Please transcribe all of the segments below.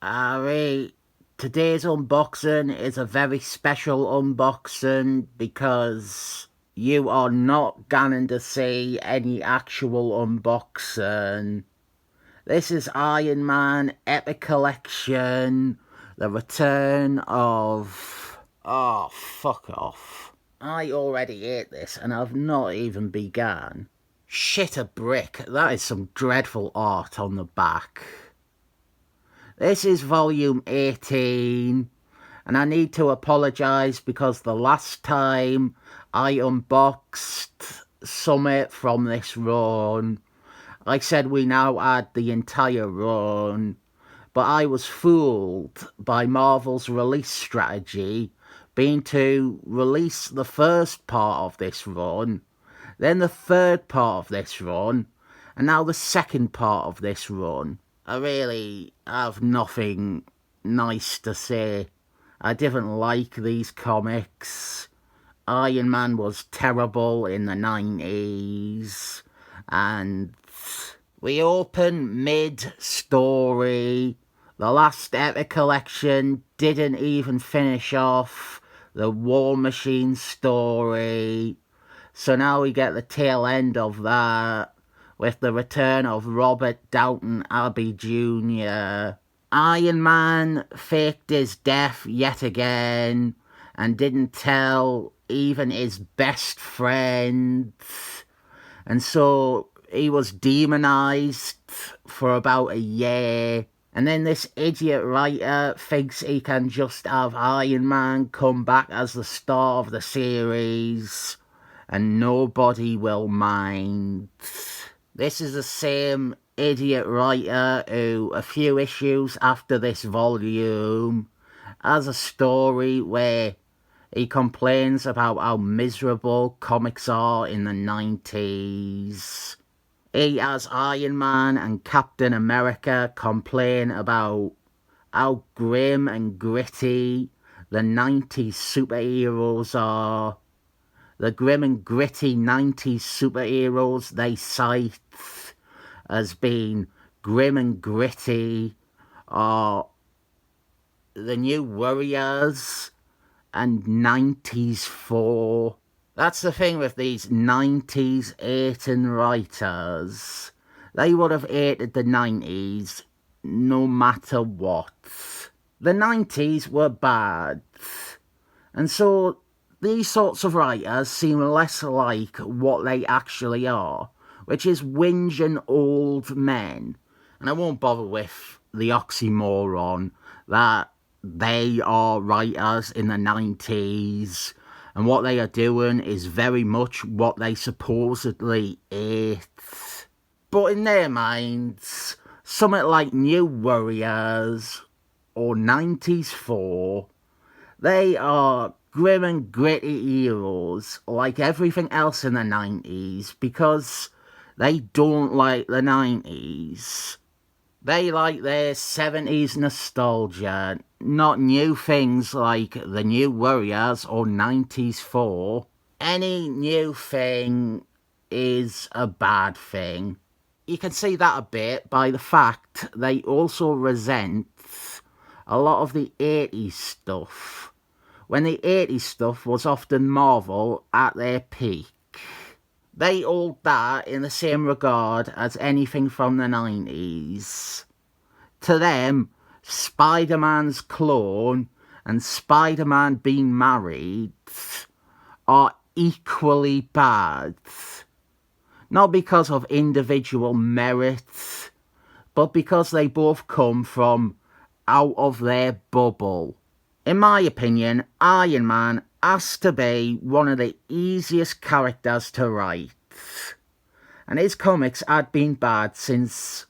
Harry, today's unboxing is a very special unboxing because you are not going to see any actual unboxing. This is Iron Man Epic Collection, the return of... Oh, fuck off. I already ate this and I've not even begun. Shit a brick, that is some dreadful art on the back. This is volume 18, and I need to apologise because the last time I unboxed Summit from this run, I said we now had the entire run, but I was fooled by Marvel's release strategy being to release the first part of this run, then the third part of this run, and now the second part of this run. I really have nothing nice to say. I didn't like these comics. Iron Man was terrible in the 90s. And we open mid-story. The last Epic Collection didn't even finish off the War Machine story. So now we get the tail end of that, with the return of Robert Downton Abbey Jr. Iron Man faked his death yet again and didn't tell even his best friend. And so he was demonized for about a year. And then this idiot writer thinks he can just have Iron Man come back as the star of the series and nobody will mind. This is the same idiot writer who, a few issues after this volume, has a story where he complains about how miserable comics are in the 90s. He has Iron Man and Captain America complain about how grim and gritty the 90s superheroes are. The grim and gritty 90s superheroes they cite as being grim and gritty are the New Warriors and 90s 4. That's the thing with these 90s hating writers. They would have hated the 90s no matter what. The 90s were bad. And so these sorts of writers seem less like what they actually are, which is whinging old men. And I won't bother with the oxymoron that they are writers in the 90s and what they are doing is very much what they supposedly hate. But in their minds, something like New Warriors or 90s 4, they are grim and gritty heroes like everything else in the 90s because they don't like the 90s. They like their 70s nostalgia, not new things like the New Warriors or 90s 4. Any new thing is a bad thing. You can see that a bit by the fact they also resent a lot of the 80s stuff, when the 80s stuff was often Marvel at their peak. They hold that in the same regard as anything from the 90s. To them, Spider-Man's clone and Spider-Man being married are equally bad. Not because of individual merit, but because they both come from out of their bubble. In my opinion, Iron Man has to be one of the easiest characters to write. And his comics had been bad since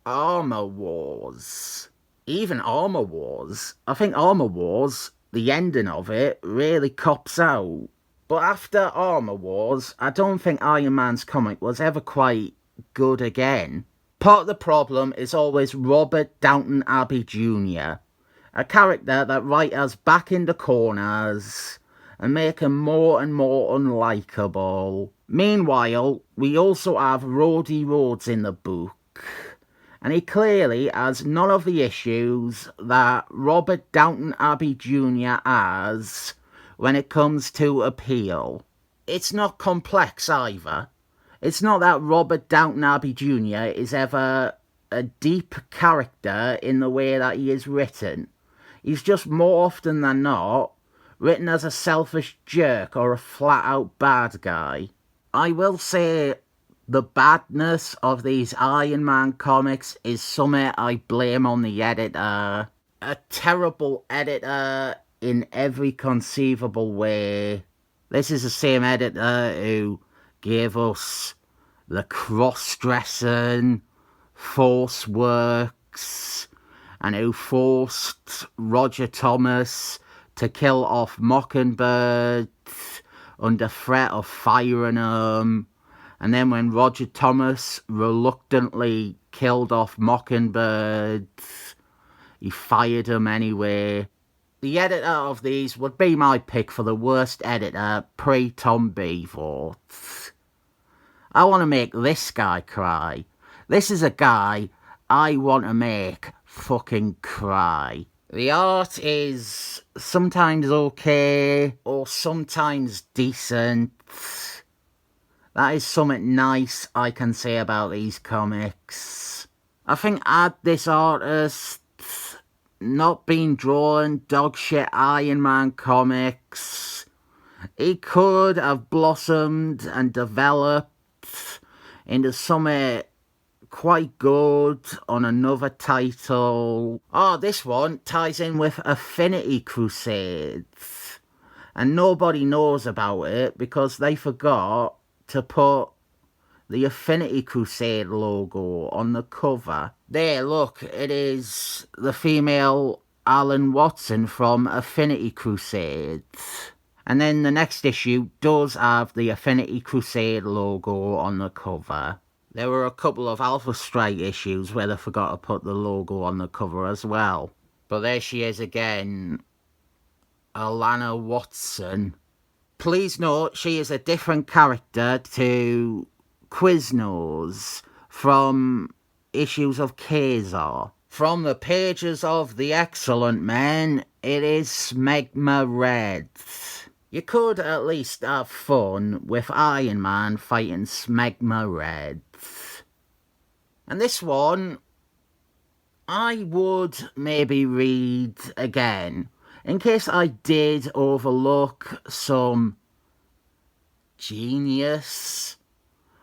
Armor Wars. Even Armor Wars. I think Armor Wars, the ending of it, really cops out. But after Armor Wars, I don't think Iron Man's comic was ever quite good again. Part of the problem is always Robert Downton Abbey Jr., a character that writers back in the corners and make him more and more unlikable. Meanwhile, we also have Rhodey Rhodes in the book, And he clearly has none of the issues that Robert Downton Abbey Jr. has when it comes to appeal. It's not complex either. It's not that Robert Downton Abbey Jr. is ever a deep character in the way that he is written. He's just more often than not written as a selfish jerk or a flat-out bad guy. I will say the badness of these Iron Man comics is something I blame on the editor. A terrible editor in every conceivable way. This is the same editor who gave us the cross-dressing, Force Works, and who forced Roger Thomas to kill off Mockingbird under threat of firing him. And then when Roger Thomas reluctantly killed off Mockingbird, he fired him anyway. The editor of these would be my pick for the worst editor pre-Tom Beevort. I want to make this guy cry. This is a guy I want to make fucking cry. The art is sometimes okay or sometimes decent. That is something nice I can say about these comics. I think had this artist not been drawing dogshit Iron Man comics, he could have blossomed and developed into something quite good on another title. Oh, this one ties in with Affinity Crusades, and nobody knows about it because they forgot to put the Affinity Crusade logo on the cover. There, look, it is the female Alan Watson from Affinity Crusades. And then the next issue does have the Affinity Crusade logo on the cover. There were a couple of Alpha Strike issues where they forgot to put the logo on the cover as well. But there she is again, Alana Watson. Please note, she is a different character to Quiznos from issues of Kazar. From the pages of The Excellent Men, it is Smegma Red. You could at least have fun with Iron Man fighting Smegma Red. And this one, I would maybe read again, in case I did overlook some genius,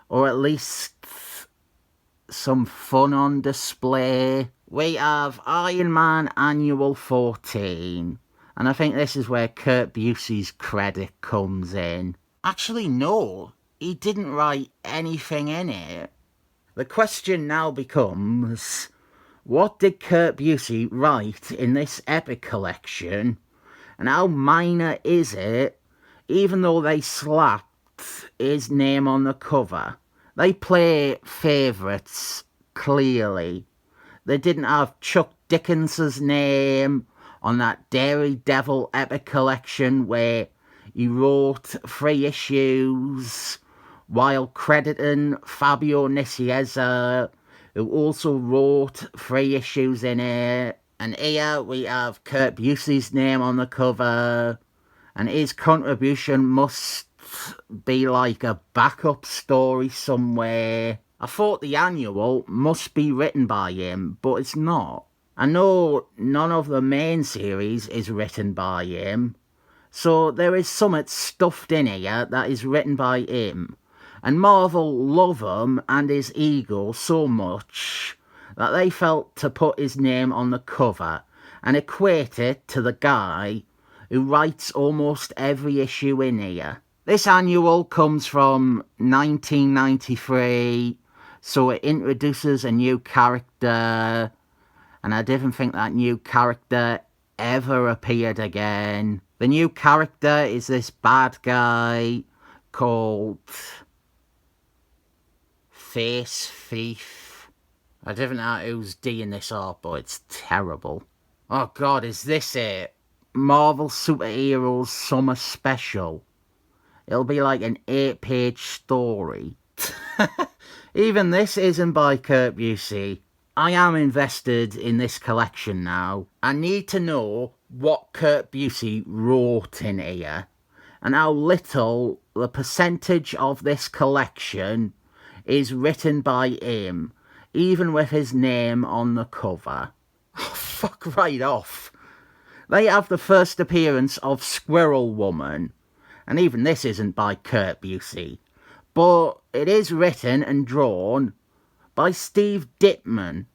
or at least some fun on display. We have Iron Man Annual 14, and I think this is where Kurt Busiek's credit comes in. Actually, no, he didn't write anything in it. The question now becomes, what did Kurt Busiek write in this epic collection, and how minor is it, even though they slapped his name on the cover? They play favourites, clearly. They didn't have Chuck Dickinson's name on that Daredevil epic collection where he wrote 3 issues while crediting Fabio Nicieza, who also wrote 3 issues in it. And here we have Kurt Busiek's name on the cover, and his contribution must be like a backup story somewhere. I thought the annual must be written by him, but it's not. I know none of the main series is written by him, so there is something stuffed in here that is written by him. And Marvel love him and his ego so much that they felt to put his name on the cover and equate it to the guy who writes almost every issue in here. This annual comes from 1993, so it introduces a new character, and I didn't think that new character ever appeared again. The new character is this bad guy called Face Thief. I didn't know who's D in this art, but it's terrible. Oh god, is this it? Marvel Superheroes Summer Special. It'll be like an 8-page story. Even this isn't by Kurt Busiek. I am invested in this collection now. I need to know what Kurt Busiek wrote in here and how little the percentage of this collection is written by him, even with his name on the cover. Oh, fuck right off. They have the first appearance of Squirrel Woman, and even this isn't by Kurt Busiek, but it is written and drawn by Steve Dittman,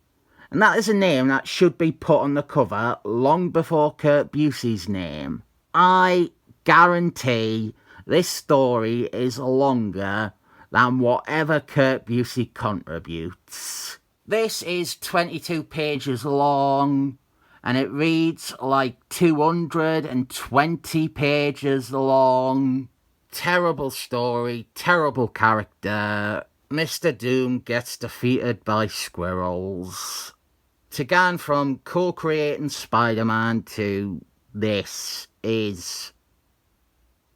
and that is a name that should be put on the cover long before Kurt Busiek's name. I guarantee this story is longer than whatever Kurt Busiek contributes. This is 22 pages long, and it reads like 220 pages long. Terrible story, terrible character. Mr. Doom gets defeated by squirrels. To go from co-creating Spider-Man to this is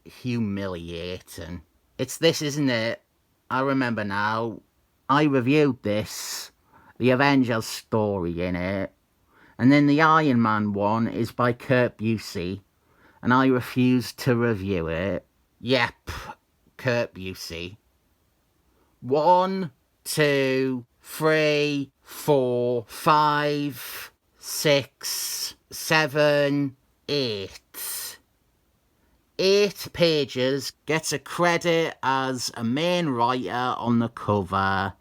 humiliating. It's this, isn't it? I remember now. I reviewed this, the Avengers story in it, and then the Iron Man one is by Kurt Busiek, and I refused to review it. Yep, Kurt Busiek. 1, 2, 3, 4, 5, 6, 7, 8. 8 pages gets a credit as a main writer on the cover,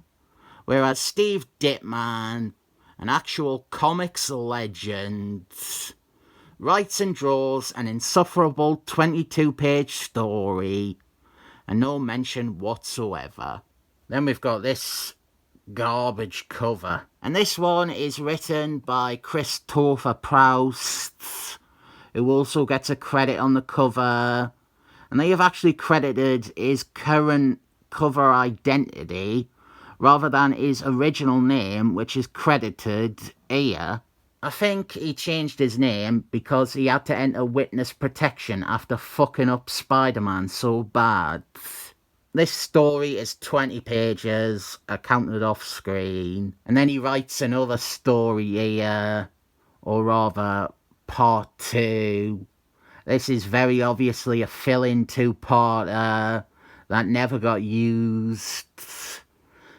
whereas Steve Dittman, an actual comics legend, writes and draws an insufferable 22-page story and no mention whatsoever. Then we've got this garbage cover, and this one is written by Christopher Proust, who also gets a credit on the cover, and they have actually credited his current cover identity rather than his original name, which is credited here. I think he changed his name because he had to enter witness protection after fucking up Spider-Man so bad. This story is 20 pages, I counted off screen, and then he writes another story here, or rather, part 2. This is very obviously a fill-in 2-parter that never got used,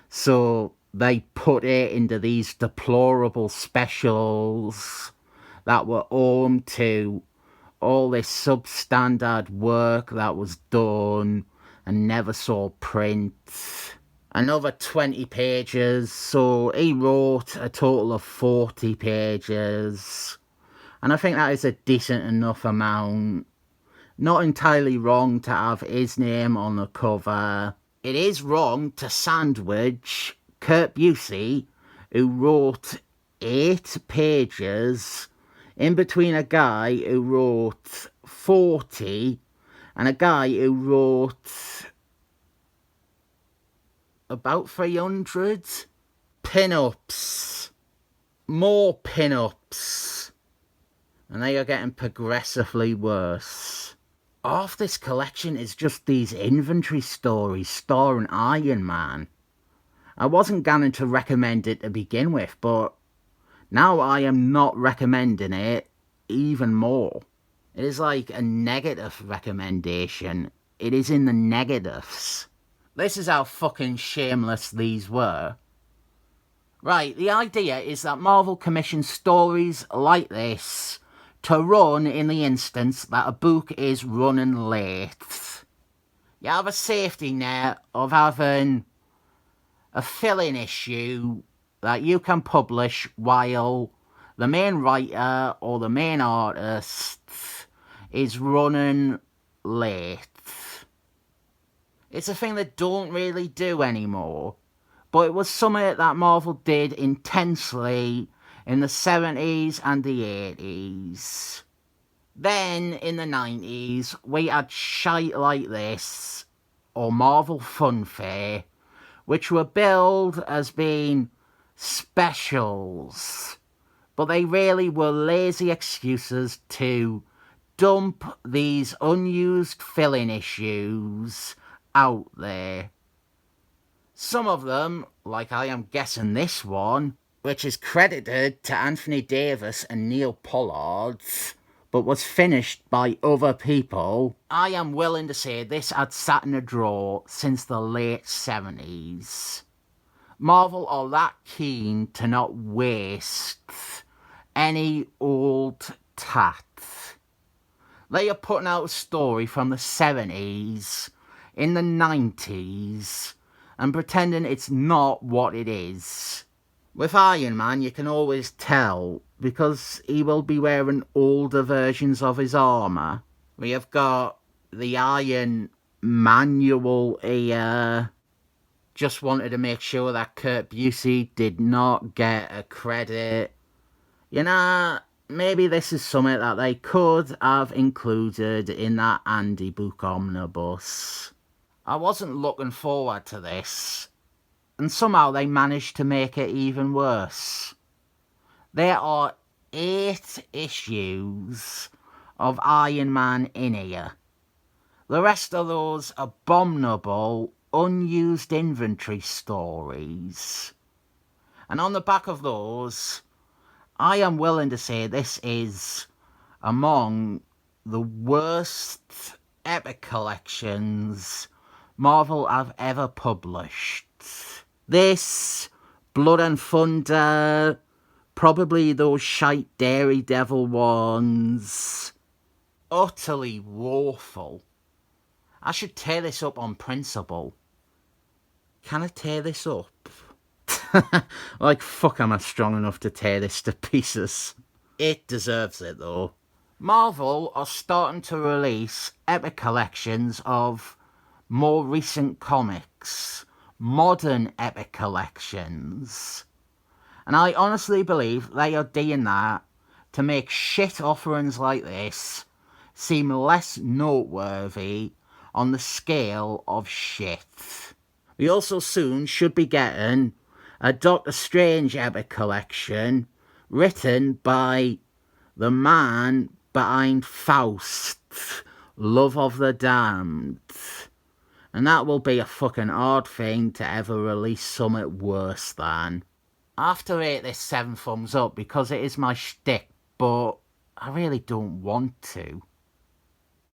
so they put it into these deplorable specials that were home to all this substandard work that was done and never saw print. Another 20 pages, so he wrote a total of 40 pages. And I think that is a decent enough amount. Not entirely wrong to have his name on the cover. It is wrong to sandwich Kurt Busiek, who wrote 8 pages, in between a guy who wrote 40 and a guy who wrote about 300 pin-ups. More pin-ups. And they are getting progressively worse. Half this collection is just these inventory stories starring Iron Man. I wasn't going to recommend it to begin with, but now I am not recommending it even more. It is like a negative recommendation. It is in the negatives. This is how fucking shameless these were. Right, the idea is that Marvel commissions stories like this to run in the instance that a book is running late. You have a safety net of having a fill-in issue that you can publish while the main writer or the main artist is running late. It's a thing they don't really do anymore, but it was something that Marvel did intensely in the 70s and the 80s. Then, in the 90s, we had shite like this, or Marvel Funfair, which were billed as being specials, but they really were lazy excuses to dump these unused fill-in issues out there. Some of them, like I am guessing this one, which is credited to Anthony Davis and Neil Pollard, but was finished by other people, I am willing to say this had sat in a drawer since the late 70s. Marvel are that keen to not waste any old tat. They are putting out a story from the 70s, in the 90s, and pretending it's not what it is. With Iron Man, you can always tell, because he will be wearing older versions of his armour. We have got the Iron Manual here. Just wanted to make sure that Kurt Busiek did not get a credit. You know, maybe this is something that they could have included in that Andy book omnibus. I wasn't looking forward to this, and somehow they managed to make it even worse. There are 8 issues of Iron Man in here. The rest of those abominable, unused inventory stories. And on the back of those, I am willing to say this is among the worst epic collections Marvel have ever published. This, Blood and Thunder, probably those shite Dairy Devil ones, utterly woeful. I should tear this up on principle. Can I tear this up? Like, fuck, am I strong enough to tear this to pieces? It deserves it, though. Marvel are starting to release epic collections of more recent comics, modern epic collections. And I honestly believe they are doing that to make shit offerings like this seem less noteworthy on the scale of shit. We also soon should be getting a Doctor Strange epic collection written by the man behind Faust, Love of the Damned. And that will be a fucking odd thing to ever release something worse than. I have to rate this 7 thumbs up because it is my shtick, but I really don't want to.